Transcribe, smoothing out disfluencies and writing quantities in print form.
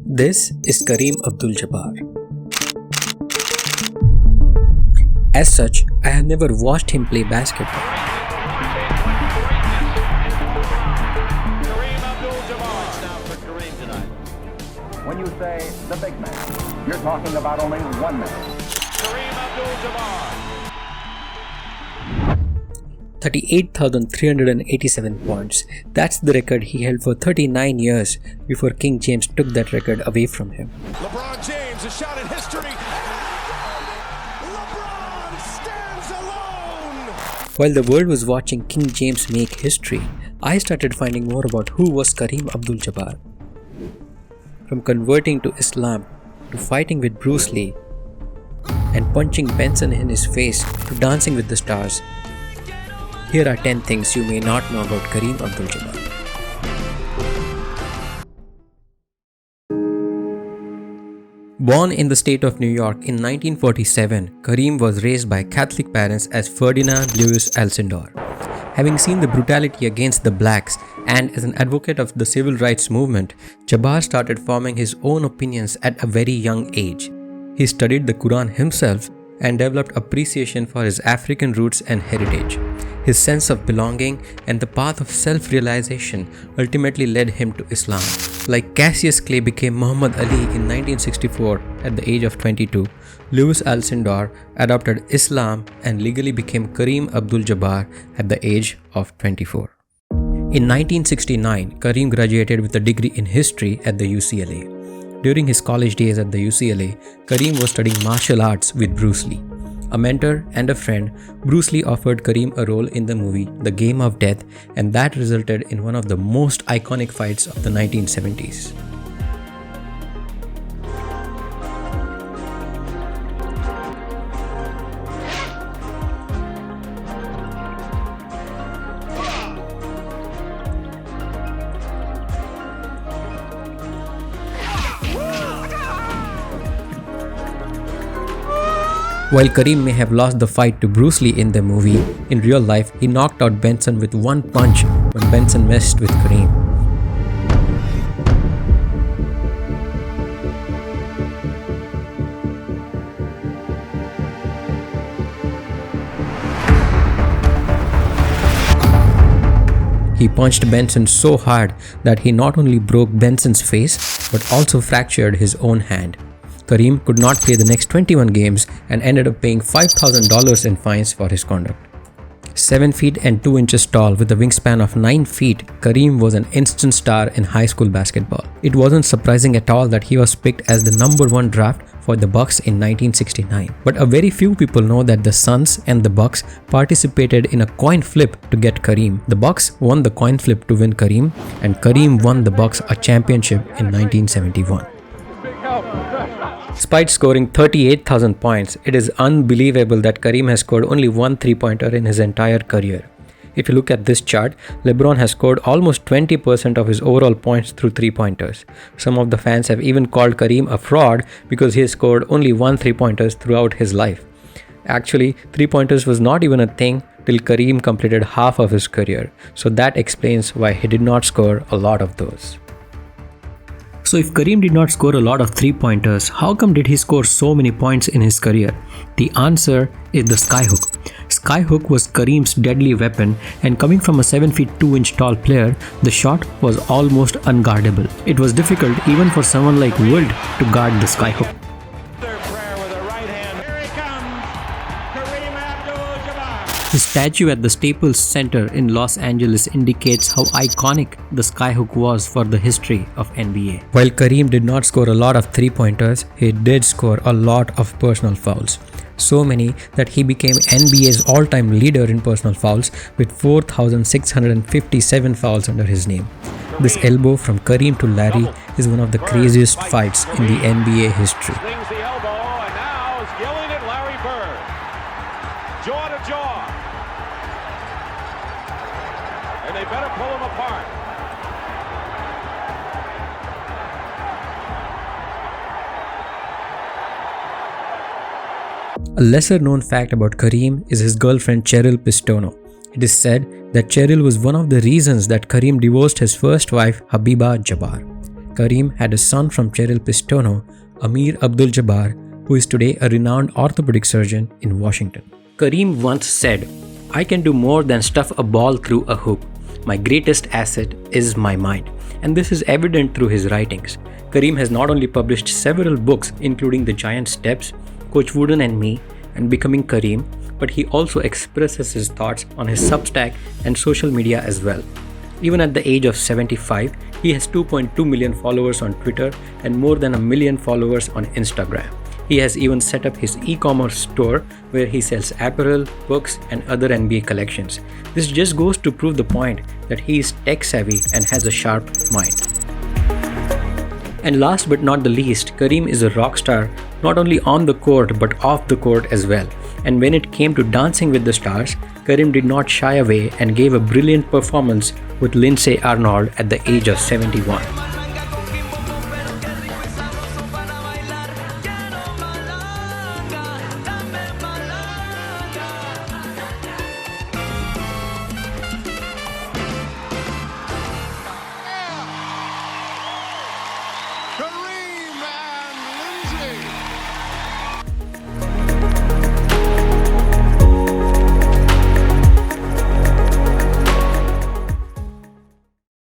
This is Kareem Abdul Jabbar. As such, I have never watched him play basketball. Kareem Abdul Jabbar now for Kareem tonight. When you say the big man, you're talking about only one man. Kareem Abdul Jabbar. 38,387 points. That's the record he held for 39 years before King James took that record away from him. LeBron James, a shot at history. LeBron stands alone. While the world was watching King James make history, I started finding more about who was Kareem Abdul Jabbar. From converting to Islam, to fighting with Bruce Lee, and punching Benson in his face, to dancing with the stars. Here are 10 things you may not know about Kareem Abdul Jabbar. Born in the state of New York in 1947, Kareem was raised by Catholic parents as Ferdinand Louis Alcindor. Having seen the brutality against the blacks and as an advocate of the civil rights movement, Jabbar started forming his own opinions at a very young age. He studied the Quran himself and developed appreciation for his African roots and heritage. His sense of belonging and the path of self-realization ultimately led him to Islam. Like Cassius Clay became Muhammad Ali in 1964 at the age of 22, Louis Alcindor adopted Islam and legally became Kareem Abdul Jabbar at the age of 24. In 1969, Kareem graduated with a degree in history at the UCLA. During his college days at the UCLA, Kareem was studying martial arts with Bruce Lee. A mentor and a friend, Bruce Lee offered Kareem a role in the movie The Game of Death, and that resulted in one of the most iconic fights of the 1970s. While Kareem may have lost the fight to Bruce Lee in the movie, in real life he knocked out Benson with one punch when Benson messed with Kareem. He punched Benson so hard that he not only broke Benson's face but also fractured his own hand. Kareem could not play the next 21 games and ended up paying $5,000 in fines for his conduct. 7 feet and 2 inches tall with a wingspan of 9 feet, Kareem was an instant star in high school basketball. It wasn't surprising at all that he was picked as the number 1 draft for the Bucks in 1969. But a very few people know that the Suns and the Bucks participated in a coin flip to get Kareem. The Bucks won the coin flip to win Kareem, and Kareem won the Bucks a championship in 1971. Despite scoring 38,000 points, it is unbelievable that Kareem has scored only one 3-pointer in his entire career. If you look at this chart, LeBron has scored almost 20% of his overall points through 3-pointers. Some of the fans have even called Kareem a fraud because he has scored only one 3-pointers throughout his life. Actually, 3-pointers was not even a thing till Kareem completed half of his career, so that explains why he did not score a lot of those. So if Kareem did not score a lot of 3-pointers, how come did he score so many points in his career? The answer is the skyhook. Skyhook was Kareem's deadly weapon, and coming from a 7 feet 2 inch tall player, the shot was almost unguardable. It was difficult even for someone like Wilt to guard the skyhook. The statue at the Staples Center in Los Angeles indicates how iconic the skyhook was for the history of NBA. While Kareem did not score a lot of 3-pointers, he did score a lot of personal fouls. So many that he became NBA's all-time leader in personal fouls with 4,657 fouls under his name. This elbow from Kareem to Larry is one of the craziest fights in the NBA history. Slings the elbow and now is yelling at Larry Bird. Jaw to jaw. And they better pull him apart. A lesser known fact about Kareem is his girlfriend Cheryl Pistono. It is said that Cheryl was one of the reasons that Kareem divorced his first wife Habiba Jabbar. Kareem had a son from Cheryl Pistono, Kareem Abdul Jabbar, who is today a renowned orthopedic surgeon in Washington. Kareem once said, "I can do more than stuff a ball through a hoop. My greatest asset is my mind." And this is evident through his writings. Kareem has not only published several books including The Giant Steps, Coach Wooden and Me, and Becoming Kareem, but he also expresses his thoughts on his Substack and social media as well. Even at the age of 75, he has 2.2 million followers on Twitter and more than 1 million followers on Instagram. He has even set up his e-commerce store where he sells apparel, books, and other NBA collections. This just goes to prove the point that he is tech savvy and has a sharp mind. And last but not the least, Kareem is a rock star not only on the court but off the court as well. And when it came to Dancing with the Stars, Kareem did not shy away and gave a brilliant performance with Lindsay Arnold at the age of 71.